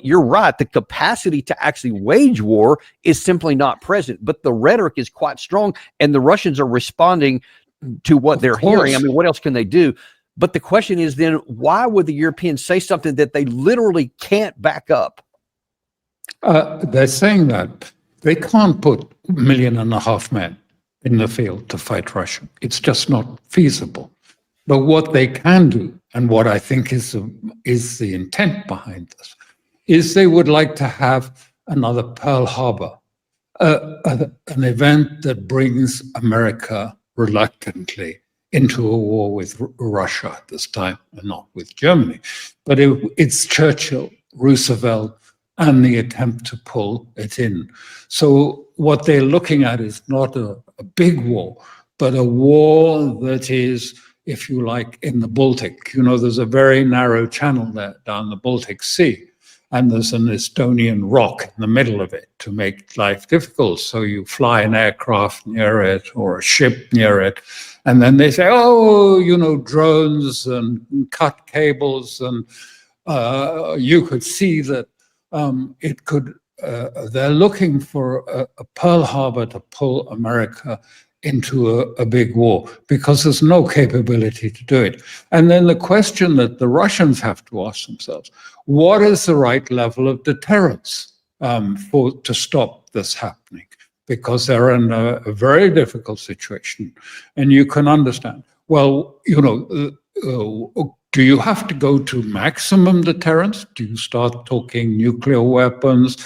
You're right. The capacity to actually wage war is simply not present, but the rhetoric is quite strong, and the Russians are responding to what they're hearing. I mean, what else can they do? But the question is then, why would the Europeans say something that they literally can't back up? They're saying that they can't put 1.5 million men in the field to fight Russia. It's just not feasible. But what they can do, and what I think is the intent behind this, is they would like to have another Pearl Harbor, an event that brings America reluctantly into a war with Russia at this time, and not with Germany. But it's Churchill, Roosevelt, and the attempt to pull it in. So what they're looking at is not a big war, but a war that is, if you like, in the Baltic. You know, there's a very narrow channel there down the Baltic Sea, and there's an Estonian rock in the middle of it to make life difficult. So you fly an aircraft near it or a ship near it, and then they say, oh, you know, drones and cut cables, and you could see that it could, they're looking for a Pearl Harbor to pull America into a big war, because there's no capability to do it. And then the question that the Russians have to ask themselves, what is the right level of deterrence to stop this happening? Because they're in a very difficult situation. And you can understand, well, you know, do you have to go to maximum deterrence? Do you start talking nuclear weapons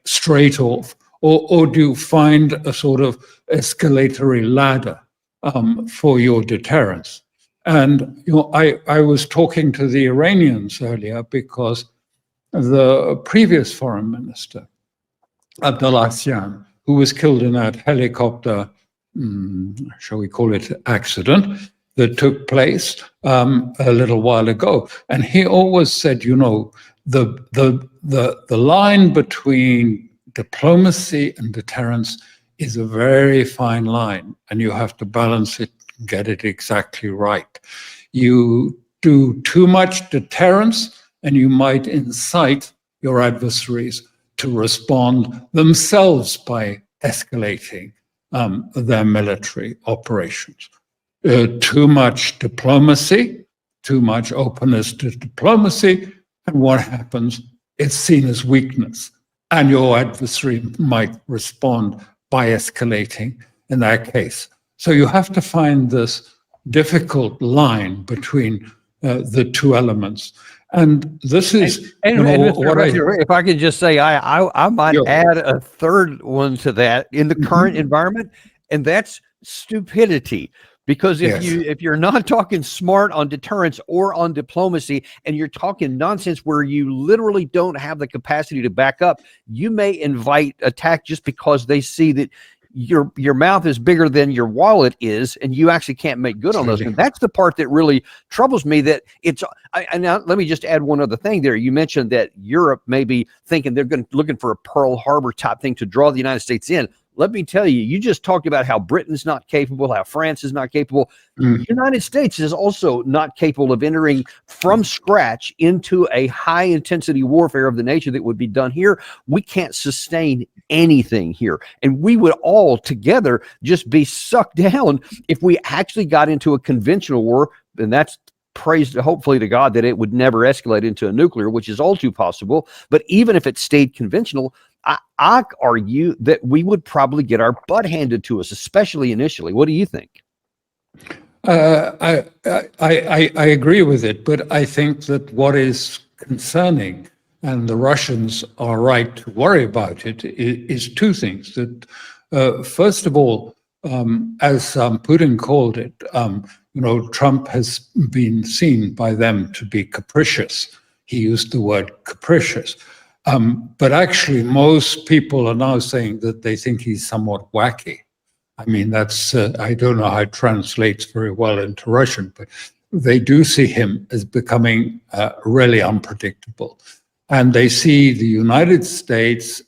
straight off? Or do you find a sort of escalatory ladder for your deterrence? And you know, I was talking to the Iranians earlier because the previous foreign minister, Abdullahian, who was killed in that helicopter, shall we call it, accident that took place a little while ago, and he always said, you know, the line between diplomacy and deterrence is a very fine line, and you have to balance it and get it exactly right. You do too much deterrence, and you might incite your adversaries to respond themselves by escalating their military operations. Too much diplomacy, too much openness to diplomacy, and what happens? It's seen as weakness, and your adversary might respond by escalating in that case. So you have to find this difficult line between the two elements. And this is if I could just say, I might add a third one to that in the current environment, and that's stupidity. Because if you're not talking smart on deterrence or on diplomacy, and you're talking nonsense where you literally don't have the capacity to back up, you may invite attack just because they see that your mouth is bigger than your wallet is, and you actually can't make good on those. And that's the part that really troubles me. That and now let me just add one other thing there. You mentioned that Europe may be thinking they're looking for a Pearl Harbor type thing to draw the United States in. Let me tell you, you just talked about how Britain's not capable, how France is not capable. The United States is also not capable of entering from scratch into a high-intensity warfare of the nature that would be done here. We can't sustain anything here. And we would all together just be sucked down if we actually got into a conventional war. And that's praised, hopefully, to God that it would never escalate into a nuclear, which is all too possible. But even if it stayed conventional, I argue that we would probably get our butt handed to us, especially initially. What do you think? I agree with it, but I think that what is concerning, and the Russians are right to worry about it, is two things. That first of all, as Putin called it, you know, Trump has been seen by them to be capricious. He used the word capricious. But actually, most people are now saying that they think he's somewhat wacky. I mean, that's, I don't know how it translates very well into Russian, but they do see him as becoming really unpredictable. And they see the United States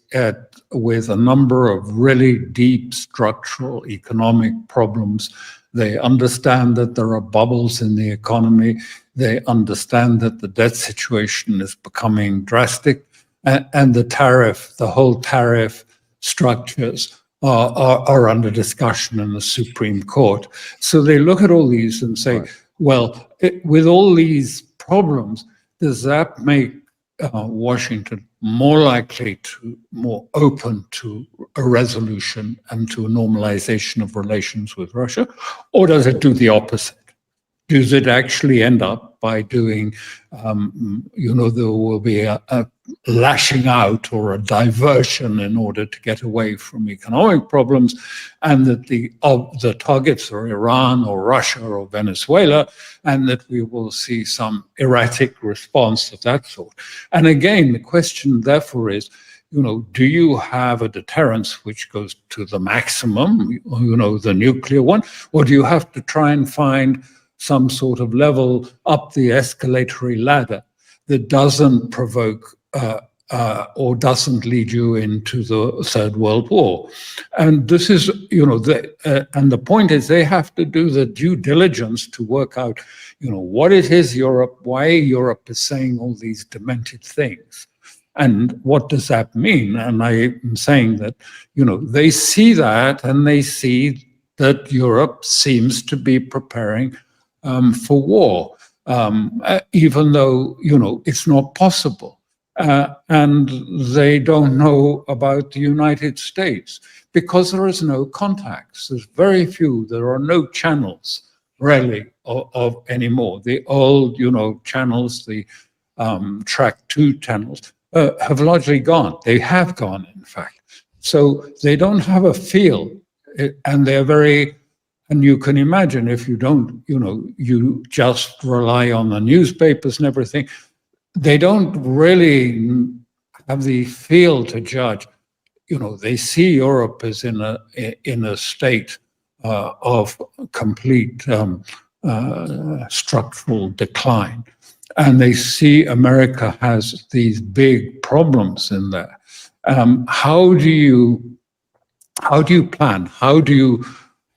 with a number of really deep structural economic problems. They understand that there are bubbles in the economy. They understand that the debt situation is becoming drastic, and the whole tariff structures are under discussion in the Supreme Court. So they look at all these and say, well, with all these problems, does that make Washington more open to a resolution and to a normalization of relations with Russia? Or does it do the opposite? Does it actually end up by doing, there will be a lashing out or a diversion in order to get away from economic problems, and that the targets are Iran or Russia or Venezuela, and that we will see some erratic response of that sort. And again, the question therefore is, do you have a deterrence which goes to the maximum, the nuclear one, or do you have to try and find some sort of level up the escalatory ladder that doesn't provoke or doesn't lead you into the Third World War? And this is, and the point is they have to do the due diligence to work out, what it is why Europe is saying all these demented things. And what does that mean? And I'm saying that, they see that, and they see that Europe seems to be preparing for war, even though, it's not possible. And they don't know about the United States because there is no contacts. There's very few. There are no channels really of anymore. The old, channels, the track 2 channels have largely gone. They have gone, in fact. So they don't have a feel, and they're very. And you can imagine if you don't, you just rely on the newspapers and everything, they don't really have the feel to judge. They see Europe as in a state of complete structural decline, and they see America has these big problems in there. How do you plan? How do you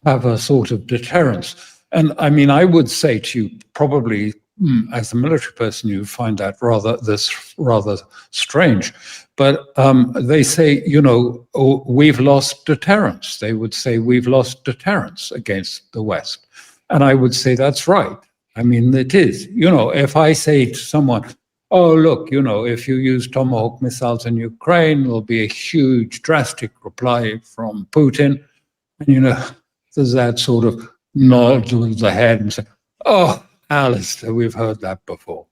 have a sort of deterrence? And I mean, I would say to you, probably as a military person, you find that rather strange. But they say, we've lost deterrence. They would say we've lost deterrence against the West. And I would say that's right. I mean, it is. If I say to someone, oh, look, if you use Tomahawk missiles in Ukraine, there'll be a huge, drastic reply from Putin. And, there's that sort of nod with the head and say, oh, Alastair, we've heard that before.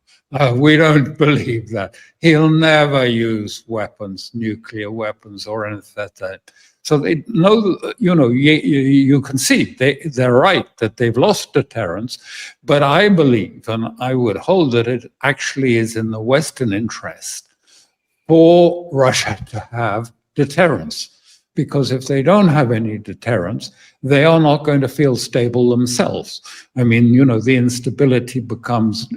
We don't believe that. He'll never use weapons, nuclear weapons or anything like that. So they know, you can see they're right that they've lost deterrence. But I believe, and I would hold that it actually is in the Western interest for Russia to have deterrence. Because if they don't have any deterrence, they are not going to feel stable themselves. I mean, the instability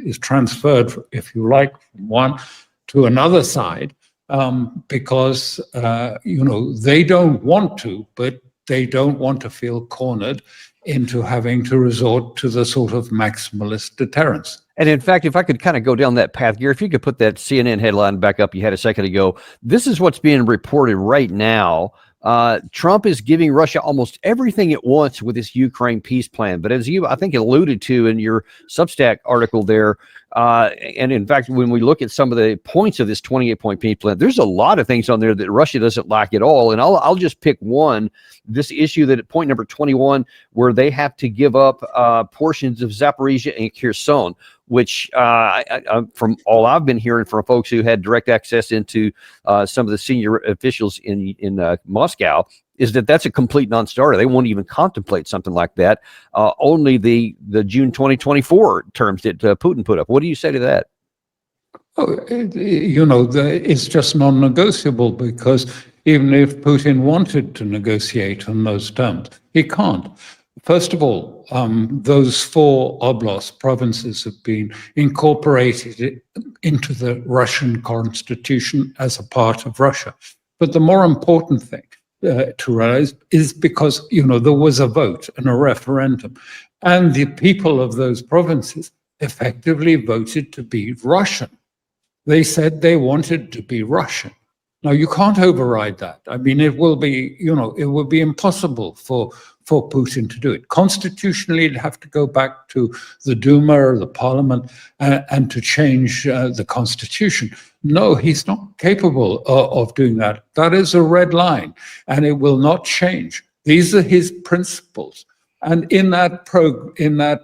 is transferred, if you like, from one to another side, because, they don't want to, but they don't want to feel cornered into having to resort to the sort of maximalist deterrence. And in fact, if I could kind of go down that path, Gary, if you could put that CNN headline back up you had a second ago, this is what's being reported right now. Trump is giving Russia almost everything it wants with this Ukraine peace plan. But as you, I think, alluded to in your Substack article there, and in fact, when we look at some of the points of this 28-point peace plan, there's a lot of things on there that Russia doesn't like at all. And I'll just pick one, this issue that at point number 21, where they have to give up portions of Zaporizhia and Kherson, which from all I've been hearing from folks who had direct access into some of the senior officials in Moscow, is that that's a complete non-starter. They won't even contemplate something like that. Only the June 2024 terms that Putin put up. What do you say to that? Oh, it's just non-negotiable, because even if Putin wanted to negotiate on those terms, he can't. First of all, those 4 oblast provinces have been incorporated into the Russian constitution as a part of Russia. But the more important thing to realize is because, there was a vote and a referendum, and the people of those provinces effectively voted to be Russian. They said they wanted to be Russian. Now, you can't override that. I mean, it will be, it would be impossible for Putin to do it. Constitutionally, it'd have to go back to the Duma or the parliament and to change the constitution. No, he's not capable of doing that. That is a red line, and it will not change. These are his principles. And in that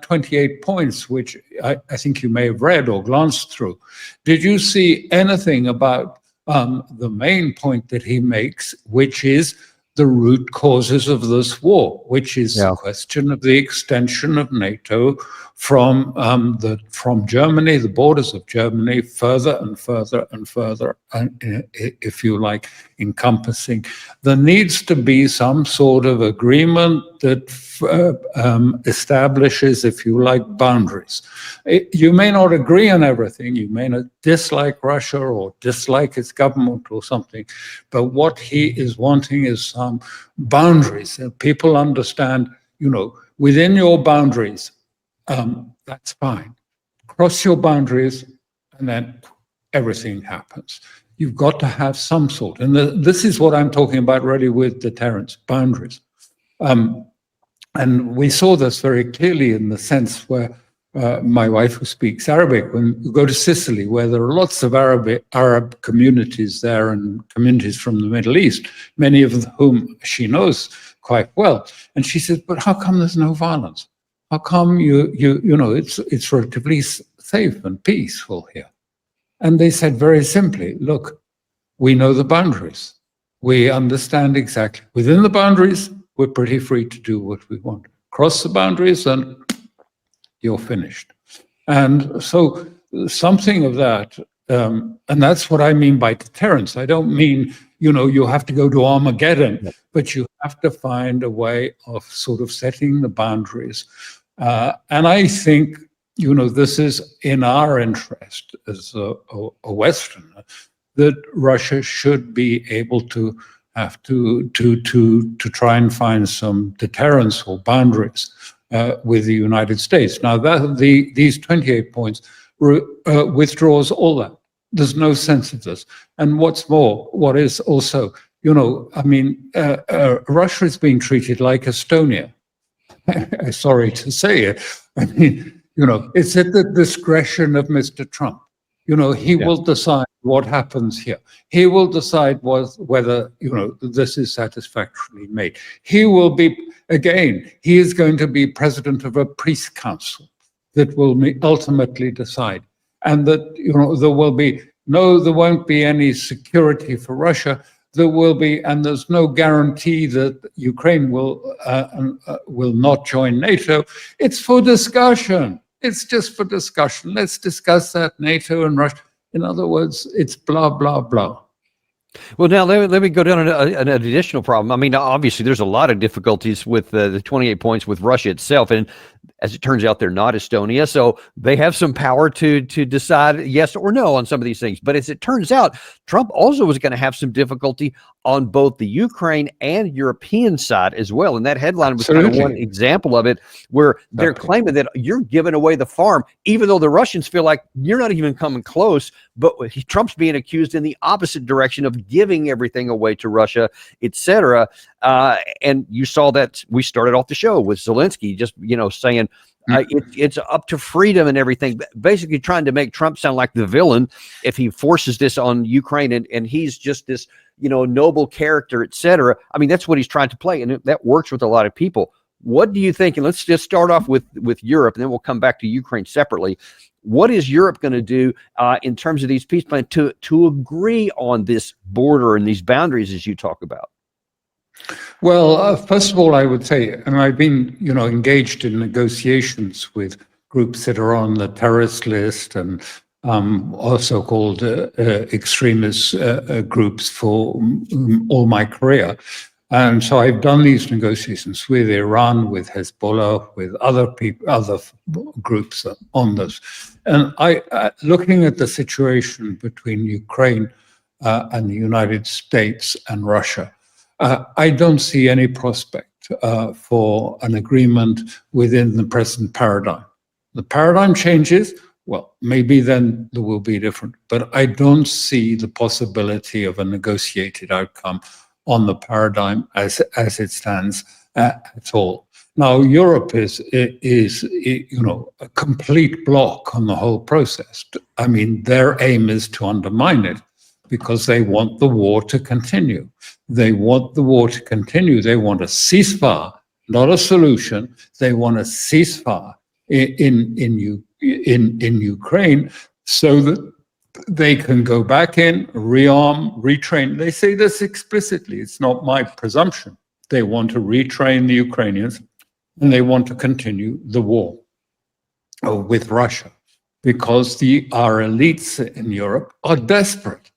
28 points, which I think you may have read or glanced through, did you see anything about the main point that he makes, which is the root causes of this war, which is the question of the extension of NATO from Germany, the borders of Germany, further and further and further, if you like, encompassing. There needs to be some sort of agreement that establishes, if you like, boundaries. You may not agree on everything, you may not dislike Russia or dislike its government or something, but what he is wanting is some boundaries that people understand, within your boundaries, that's fine. Cross your boundaries, and then everything happens. You've got to have some sort, and this is what I'm talking about really with deterrence, boundaries. And we saw this very clearly in the sense where my wife, who speaks Arabic, when you go to Sicily, where there are lots of Arab communities there and communities from the Middle East, many of whom she knows quite well. And she says, but how come there's no violence? How come it's relatively safe and peaceful here? And they said very simply, look, we know the boundaries. We understand exactly. Within the boundaries, we're pretty free to do what we want. Cross the boundaries and you're finished. And so something of that, and that's what I mean by deterrence. I don't mean, you have to go to Armageddon, but you have to find a way of sort of setting the boundaries. And I think, this is in our interest as a Westerner, that Russia should be able to have to try and find some deterrence or boundaries with the United States. Now, these 28 points withdraws all that. There's no sense of this. And what's more, what is also, Russia is being treated like Estonia. Sorry to say it. I mean, it's at the discretion of Mr. Trump. He will decide what happens here. He will decide whether, this is satisfactorily made. He will be, again, he is going to be president of a peace council that will ultimately decide. And that, there won't be any security for Russia. There will be, and there's no guarantee that Ukraine will not join NATO. It's for discussion. It's just for discussion. Let's discuss that, NATO and Russia. In other words, it's blah, blah, blah. Well, now let me go down an additional problem. I mean, obviously, there's a lot of difficulties with the 28 points with Russia itself. And as it turns out, they're not Estonia. So they have some power to decide yes or no on some of these things. But as it turns out, Trump also was going to have some difficulty on both the Ukraine and European side as well. And that headline was kind of one example of it, where they're claiming that you're giving away the farm, even though the Russians feel like you're not even coming close. But Trump's being accused in the opposite direction of giving everything away to Russia, etc. And you saw that we started off the show with Zelensky just, saying it's up to freedom and everything, basically trying to make Trump sound like the villain if he forces this on Ukraine and he's just this, noble character, etc. I mean, that's what he's trying to play, and that works with a lot of people. What do you think? And let's just start off with Europe, and then we'll come back to Ukraine separately. What is Europe going to do in terms of these peace plans to agree on this border and these boundaries as you talk about? Well, first of all, I would say, and I've been, engaged in negotiations with groups that are on the terrorist list and also called extremist groups for all my career. And so I've done these negotiations with Iran, with Hezbollah, with other people, other groups on this. And looking at the situation between Ukraine and the United States and Russia, I don't see any prospect for an agreement within the present paradigm. The paradigm changes, well, maybe then there will be different. But I don't see the possibility of a negotiated outcome on the paradigm as it stands at all. Now, Europe is a complete block on the whole process. I mean, their aim is to undermine it because they want the war to continue. They want the war to continue. They want a ceasefire, not a solution. They want a ceasefire in Ukraine so that they can go back in, rearm, retrain. They say this explicitly. It's not my presumption. They want to retrain the Ukrainians, and they want to continue the war with Russia because our elites in Europe are desperate.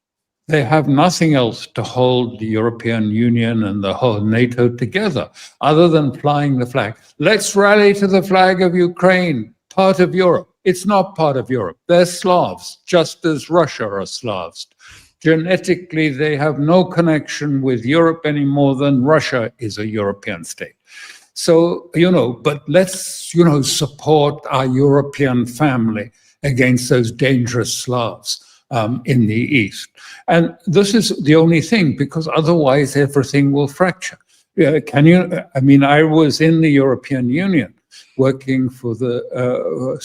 They have nothing else to hold the European Union and the whole NATO together other than flying the flag. Let's rally to the flag of Ukraine, part of Europe. It's not part of Europe. They're Slavs, just as Russia are Slavs. Genetically, they have no connection with Europe any more than Russia is a European state. So, but let's, support our European family against those dangerous Slavs in the East. And this is the only thing, because otherwise everything will fracture. I was in the European Union working for the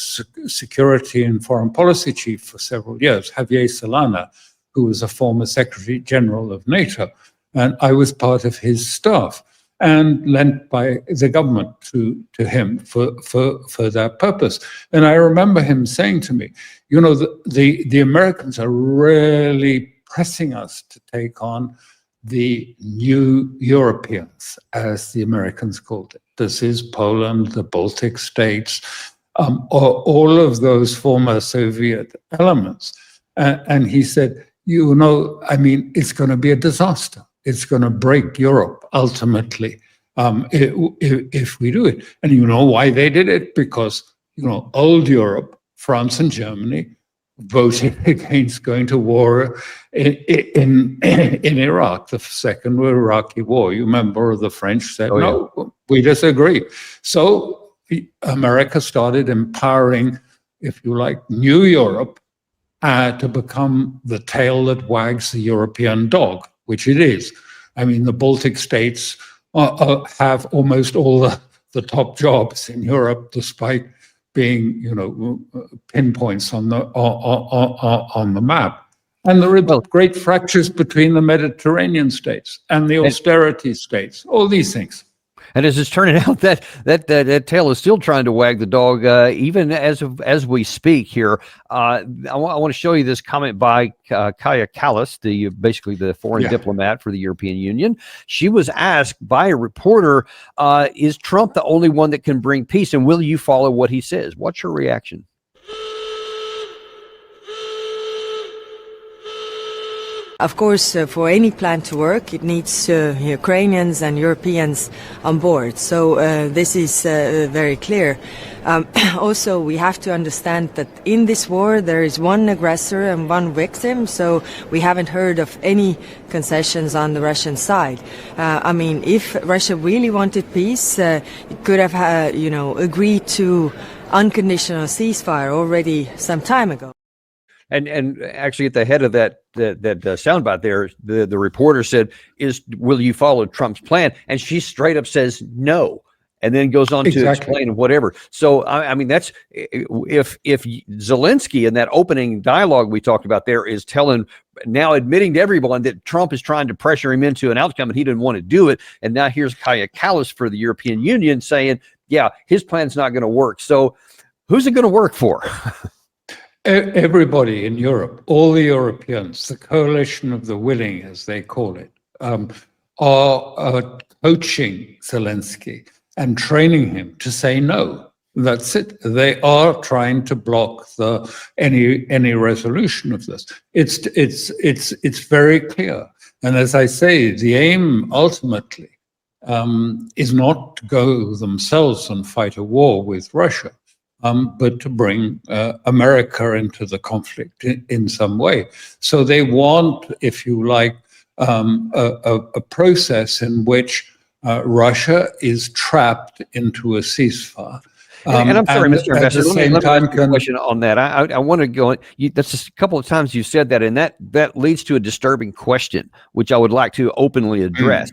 security and foreign policy chief for several years, Javier Solana, who was a former Secretary General of NATO, and I was part of his staff and lent by the government to him for that purpose. And I remember him saying to me, the Americans are really pressing us to take on the new Europeans, as the Americans called it. This is Poland, the Baltic states, all of those former Soviet elements. And he said, it's going to be a disaster. It's going to break Europe ultimately if we do it. And you know why they did it? Because, old Europe, France and Germany, voted against going to war in Iraq, the second Iraqi war. You remember the French said, no, we disagree. So America started empowering, if you like, new Europe to become the tail that wags the European dog, which it is. I mean, the Baltic states have almost all the top jobs in Europe, despite being, pinpoints on the map. And there are great fractures between the Mediterranean states and the austerity states, all these things. And as it's turning out, that tail is still trying to wag the dog, even as we speak here. I want to show you this comment by Kaja Kallas, basically the foreign diplomat for the European Union. She was asked by a reporter, is Trump the only one that can bring peace, and will you follow what he says? What's your reaction? Of course, for any plan to work, it needs Ukrainians and Europeans on board. So this is very clear. Also, we have to understand that in this war, there is one aggressor and one victim. So we haven't heard of any concessions on the Russian side. If Russia really wanted peace, it could have, agreed to unconditional ceasefire already some time ago. And actually, at the head of that soundbite there, the reporter said, will you follow Trump's plan? And she straight up says no, and then goes on to explain whatever. So that's if Zelensky in that opening dialogue we talked about there is now admitting to everyone that Trump is trying to pressure him into an outcome and he didn't want to do it, and now here's Kaja Kallas for the European Union saying, yeah, his plan's not going to work. So who's it going to work for? Everybody in Europe, all the Europeans, the coalition of the willing, as they call it, are coaching Zelensky and training him to say no. That's it. They are trying to block any resolution of this. It's very clear. And as I say, the aim ultimately is not to go themselves and fight a war with Russia. But to bring America into the conflict in some way. So they want, if you like, a process in which Russia is trapped into a ceasefire. And I'm sorry, Mr. Ambassador, let me ask you a can, question on that. I want to go, that's just a couple of times you said that, and that leads to a disturbing question, which I would like to openly address.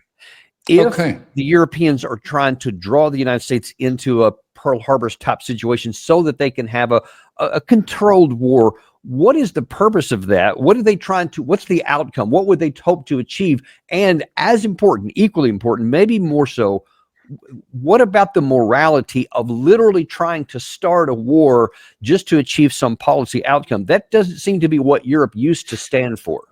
If the Europeans are trying to draw the United States into a Pearl Harbor type situation so that they can have a controlled war, what is the purpose of that? What are they trying to, what's the outcome? What would they hope to achieve? And as important, equally important, maybe more so, what about the morality of literally trying to start a war just to achieve some policy outcome? That doesn't seem to be what Europe used to stand for.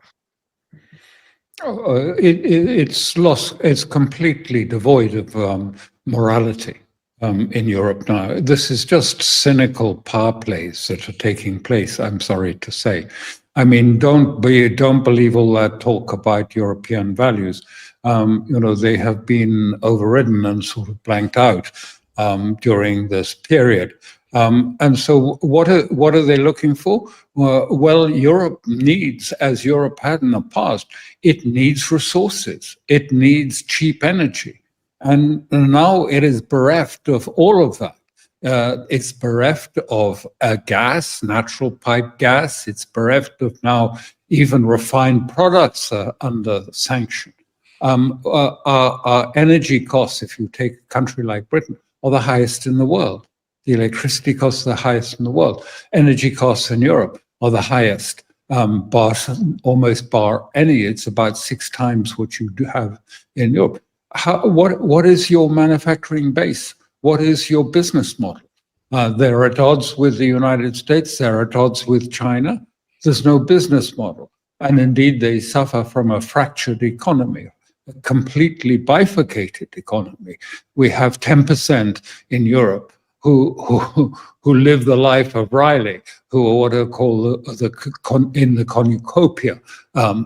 It's completely devoid of morality in Europe now. This is just cynical power plays that are taking place, I'm sorry to say. I mean, don't believe all that talk about European values. They have been overridden and sort of blanked out during this period. And so what are they looking for? Well, Europe needs, as Europe had in the past, it needs resources. It needs cheap energy. And now it is bereft of all of that. It's bereft of gas, natural pipe gas. It's bereft of now even refined products under sanction. Our energy costs, if you take a country like Britain, are the highest in the world. The electricity costs are the highest in the world. Energy costs in Europe are the highest, almost bar any. It's about 6 times what you do have in Europe. What is your manufacturing base? What is your business model? They're at odds with the United States. They're at odds with China. There's no business model. And indeed, they suffer from a fractured economy, a completely bifurcated economy. We have 10% in Europe who live the life of Riley, who are what I call in the cornucopia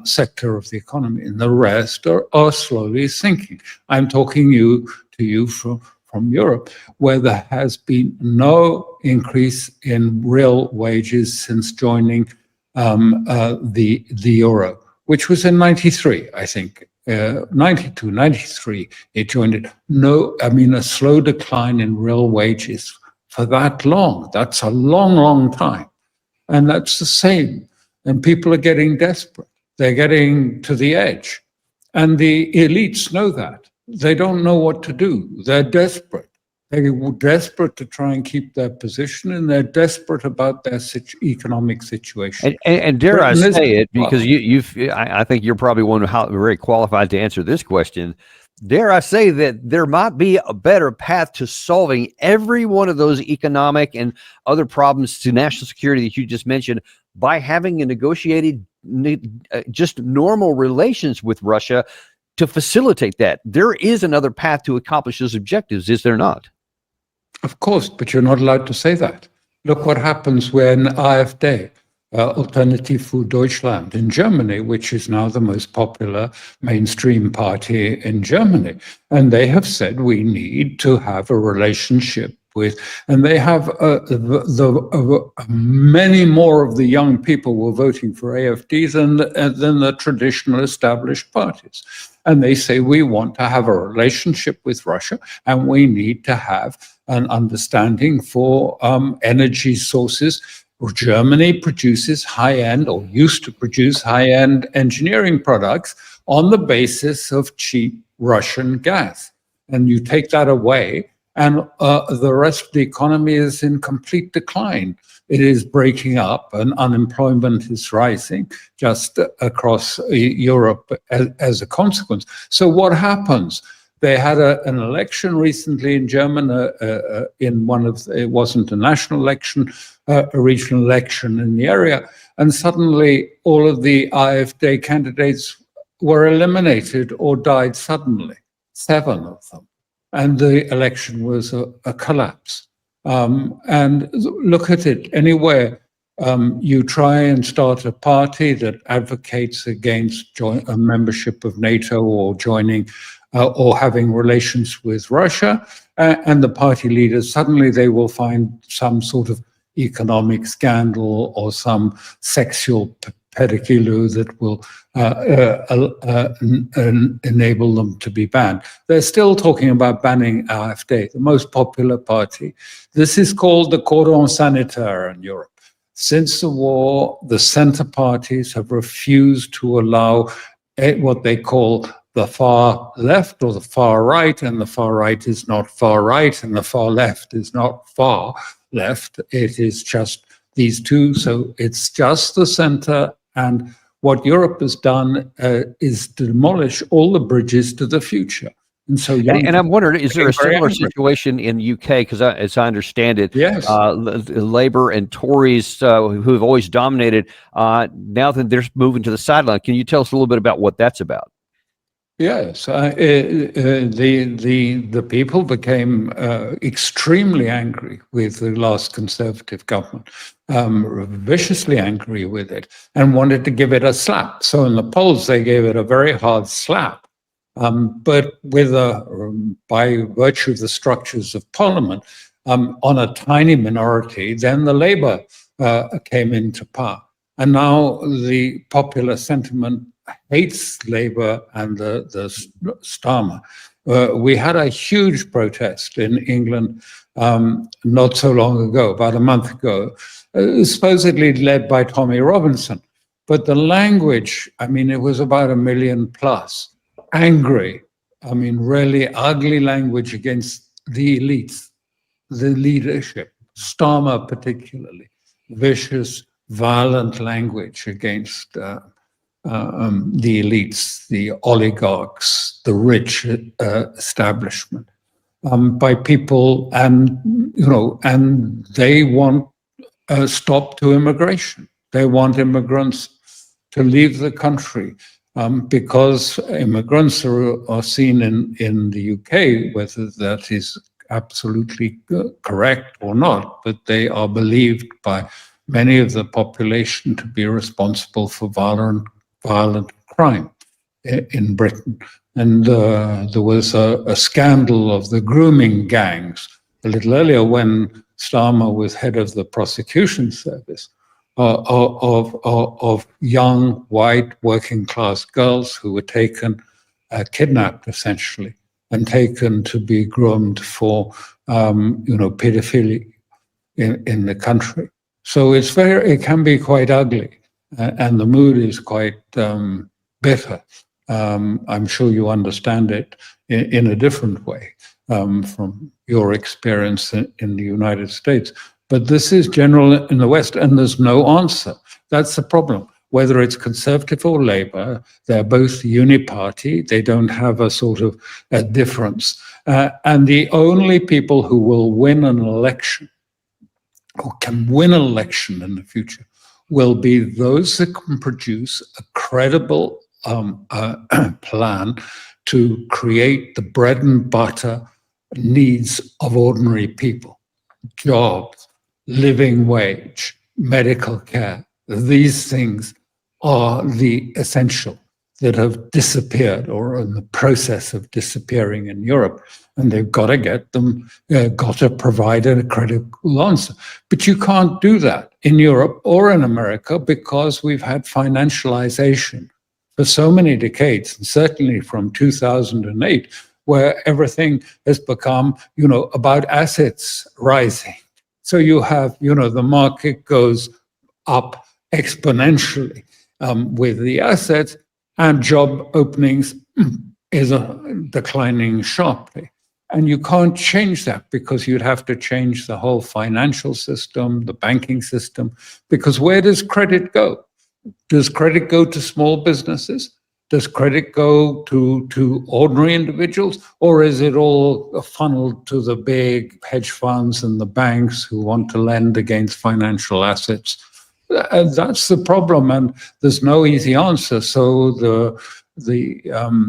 sector of the economy, and the rest are slowly sinking. I'm talking to you from Europe, where there has been no increase in real wages since joining the euro, which was in 93, I think. 92, 93, it joined it. A slow decline in real wages for that long. That's a long, long time. And that's the same. And people are getting desperate. They're getting to the edge. And the elites know that. They don't know what to do. They're desperate. They're desperate to try and keep their position, and they're desperate about their economic situation. And dare I say it, because I think you're probably one very qualified to answer this question. Dare I say that there might be a better path to solving every one of those economic and other problems to national security that you just mentioned by having a negotiated, just normal relations with Russia to facilitate that. There is another path to accomplish those objectives, is there not? Of course, but you're not allowed to say that. Look what happens when AfD, Alternative für Deutschland in Germany, which is now the most popular mainstream party in Germany. And they have said we need to have a relationship with, and they have many more of the young people were voting for AfD than the traditional established parties. And they say we want to have a relationship with Russia, and we need to have an understanding for energy sources. Germany produces high-end, or used to produce high-end engineering products on the basis of cheap Russian gas. And you take that away, and the rest of the economy is in complete decline. It is breaking up, and unemployment is rising just across Europe as a consequence. So what happens? They had an election recently in Germany, it wasn't a national election, a regional election in the area, and suddenly all of the AfD candidates were eliminated or died suddenly, 7 of them. And the election was a collapse. And look at it, anywhere you try and start a party that advocates against a membership of NATO or joining or having relations with Russia, and the party leaders, suddenly they will find some sort of economic scandal or some sexual pedikilu that will enable them to be banned. They're still talking about banning AfD, the most popular party. This is called the cordon sanitaire in Europe. Since the war, the center parties have refused to allow what they call the far left or the far right, and the far right is not far right, and the far left is not far left. It is just these two. So it's just the center. And what Europe has done is to demolish all the bridges to the future. And so, and I'm wondering, is there a similar situation in UK? Because as I understand it, yes, Labour and Tories, who have always dominated, now that they're moving to the sideline. Can you tell us a little bit about what that's about? Yes, the people became extremely angry with the last Conservative government, viciously angry with it, and wanted to give it a slap. So in the polls, they gave it a very hard slap. But with by virtue of the structures of Parliament, on a tiny minority, then the Labour came into power. And now the popular sentiment hates Labour and the Starmer. We had a huge protest in England not so long ago, about a month ago, supposedly led by Tommy Robinson. But the language, I mean, it was about 1 million plus. Angry, I mean, really ugly language against the elites, the leadership, Starmer particularly, vicious, violent language against the elites, the oligarchs, the rich establishment, by people, and and they want a stop to immigration. They want immigrants to leave the country. Because immigrants are seen in the UK, whether that is absolutely correct or not, but they are believed by many of the population to be responsible for violent crime in Britain. And there was a scandal of the grooming gangs a little earlier when Starmer was head of the prosecution service. Of young, white, working-class girls who were taken, kidnapped essentially, and taken to be groomed for, pedophilia in the country. So it can be quite ugly, and the mood is quite bitter. I'm sure you understand it in a different way from your experience in the United States. But this is general in the West, and there's no answer. That's the problem. Whether it's Conservative or Labour, they're both uniparty. They don't have a sort of a difference. And the only people who will win an election, or can win an election in the future, will be those that can produce a credible plan to create the bread and butter needs of ordinary people. Jobs, living wage, medical care. These things are the essential that have disappeared or are in the process of disappearing in Europe. And they've got to get them, got to provide a credible answer. But you can't do that in Europe or in America because we've had financialization for so many decades, and certainly from 2008, where everything has become, about assets rising. So you have, the market goes up exponentially with the assets, and job openings is declining sharply. And you can't change that because you'd have to change the whole financial system, the banking system, because where does credit go? Does credit go to small businesses? Does credit go to ordinary individuals, or is it all funneled to the big hedge funds and the banks who want to lend against financial assets? That's the problem, and there's no easy answer. So the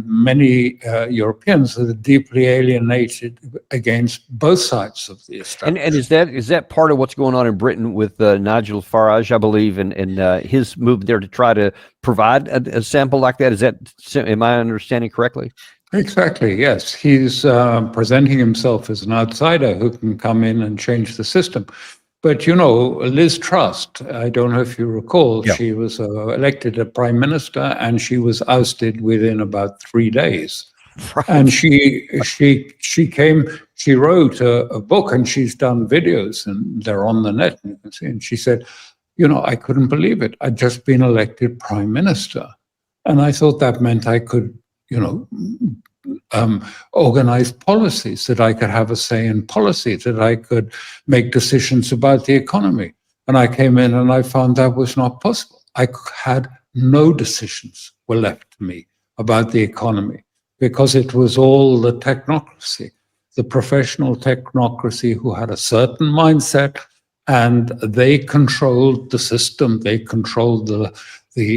many Europeans are deeply alienated against both sides of the establishment. And is that part of what's going on in Britain with Nigel Farage, I believe, and his move there to try to provide a sample like that? Am I understanding correctly? Exactly, yes. He's presenting himself as an outsider who can come in and change the system. But, Liz Truss, I don't know if you recall, she was elected a prime minister and she was ousted within about 3 days. Right. And she wrote a book, and she's done videos, and they're on the net, and you can see. And she said, I couldn't believe it. I'd just been elected prime minister. And I thought that meant I could, organize policies, that I could have a say in policy, that I could make decisions about the economy. And I came in and I found that was not possible. I had no decisions were left to me about the economy, because it was all the technocracy, the professional technocracy who had a certain mindset, and they controlled the system, they controlled the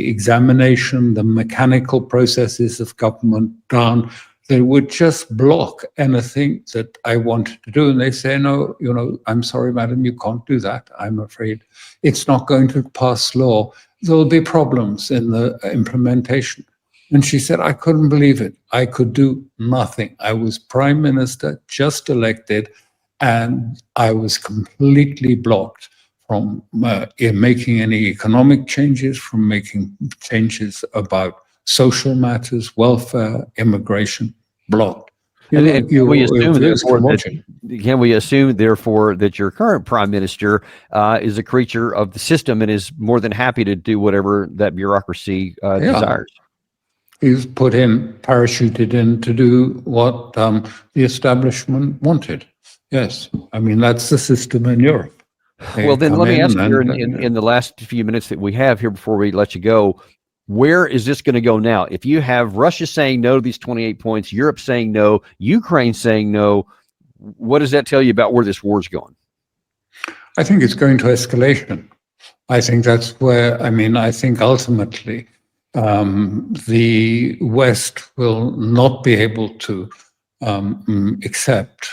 examination, the mechanical processes of government done. They would just block anything that I wanted to do. And they say, no, I'm sorry, madam, you can't do that. I'm afraid it's not going to pass law. There'll be problems in the implementation. And she said, I couldn't believe it. I could do nothing. I was prime minister, just elected, and I was completely blocked from making any economic changes, from making changes about social matters, welfare, immigration, blocked. Can we assume, therefore, that your current prime minister is a creature of the system and is more than happy to do whatever that bureaucracy desires? He's parachuted in to do what the establishment wanted. Yes, I mean, that's the system in Europe. Well, then let me ask you in the last few minutes that we have here before we let you go, where is this going to go now? If you have Russia saying no to these 28 points, Europe saying no, Ukraine saying no, what does that tell you about where this war is going? I think it's going to escalation. I think that's where, I think ultimately the West will not be able to accept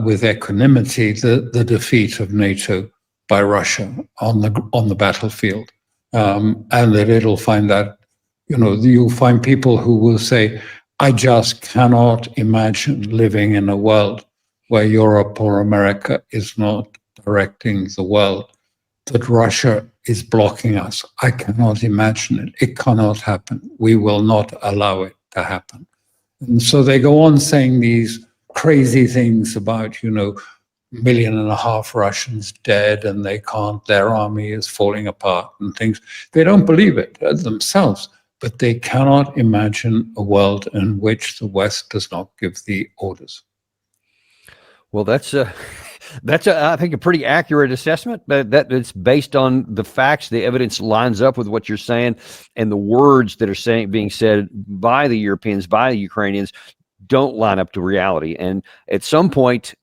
with equanimity the defeat of NATO by Russia on the battlefield. And that it'll find that, you'll find people who will say, I just cannot imagine living in a world where Europe or America is not directing the world, that Russia is blocking us. I cannot imagine it. It cannot happen. We will not allow it to happen. And so they go on saying these crazy things about, 1.5 million Russians dead, and their army is falling apart and things. They don't believe it themselves, but they cannot imagine a world in which the West does not give the orders. Well, that's I think a pretty accurate assessment, but that it's based on the facts. The evidence lines up with what you're saying, and the words that are being said by the Europeans, by the Ukrainians, don't line up to reality. And at some point,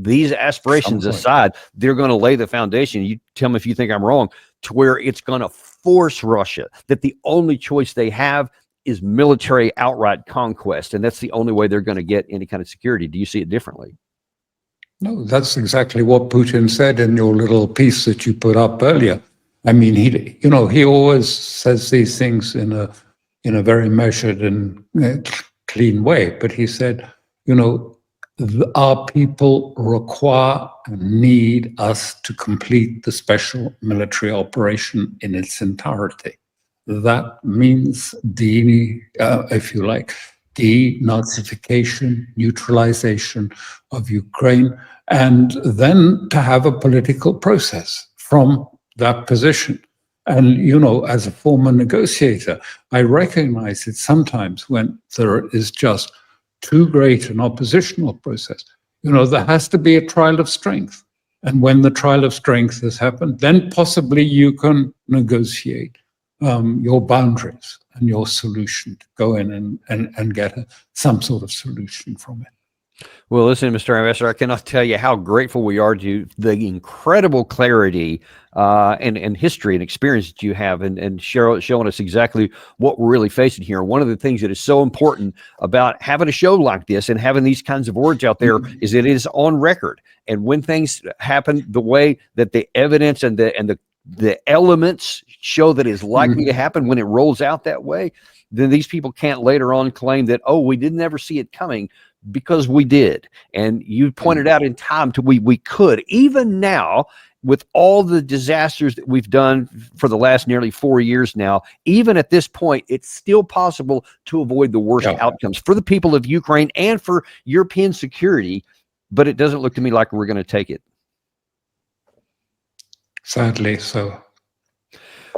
these aspirations aside, they're going to lay the foundation. You tell me if you think I'm wrong, to where it's going to force Russia that the only choice they have is military outright conquest, and that's the only way they're going to get any kind of security. Do you see it differently? No, that's exactly what Putin said in your little piece that you put up earlier. He always says these things in a very measured and clean way. But he said, our people require and need us to complete the special military operation in its entirety. That means denazification, neutralization of Ukraine, and then to have a political process from that position. And, as a former negotiator, I recognize it sometimes when there is just too great an oppositional process. There has to be a trial of strength. And when the trial of strength has happened, then possibly you can negotiate your boundaries and your solution, to go in and get some sort of solution from it. Well, listen, Mr. Ambassador, I cannot tell you how grateful we are to the incredible clarity and history and experience that you have, and showing us exactly what we're really facing here. One of the things that is so important about having a show like this and having these kinds of words out there is that it is on record. And when things happen the way that the evidence and the elements show that is likely to happen, when it rolls out that way, then these people can't later on claim that, oh, we didn't ever see it coming, because we did. And you pointed out in time to we could, even now, with all the disasters that we've done for the last nearly 4 years now, even at this point, it's still possible to avoid the worst outcomes for the people of Ukraine and for European security. But it doesn't look to me like we're going to take it. Sadly so.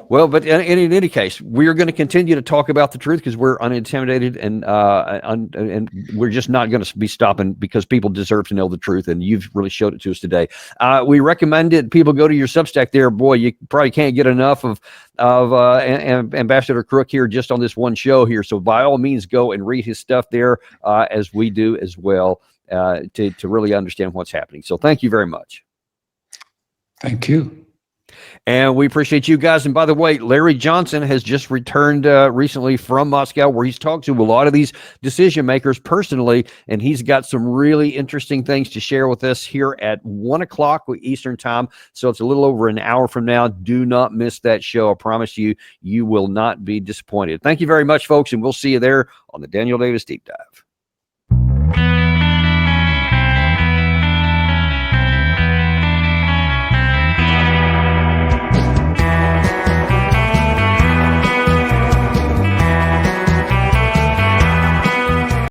Well, but in any case, we're going to continue to talk about the truth because we're unintimidated, and we're just not going to be stopping because people deserve to know the truth, and you've really showed it to us today. We recommend it. People go to your Substack there. Boy, you probably can't get enough of Ambassador Crooke here just on this one show here. So by all means, go and read his stuff there, as we do as well, to really understand what's happening. So thank you very much. Thank you. And we appreciate you guys. And by the way, Larry Johnson has just returned recently from Moscow, where he's talked to a lot of these decision makers personally, and he's got some really interesting things to share with us here at 1 o'clock Eastern time. So it's a little over an hour from now. Do not miss that show. I promise you, you will not be disappointed. Thank you very much, folks, and we'll see you there on the Daniel Davis Deep Dive.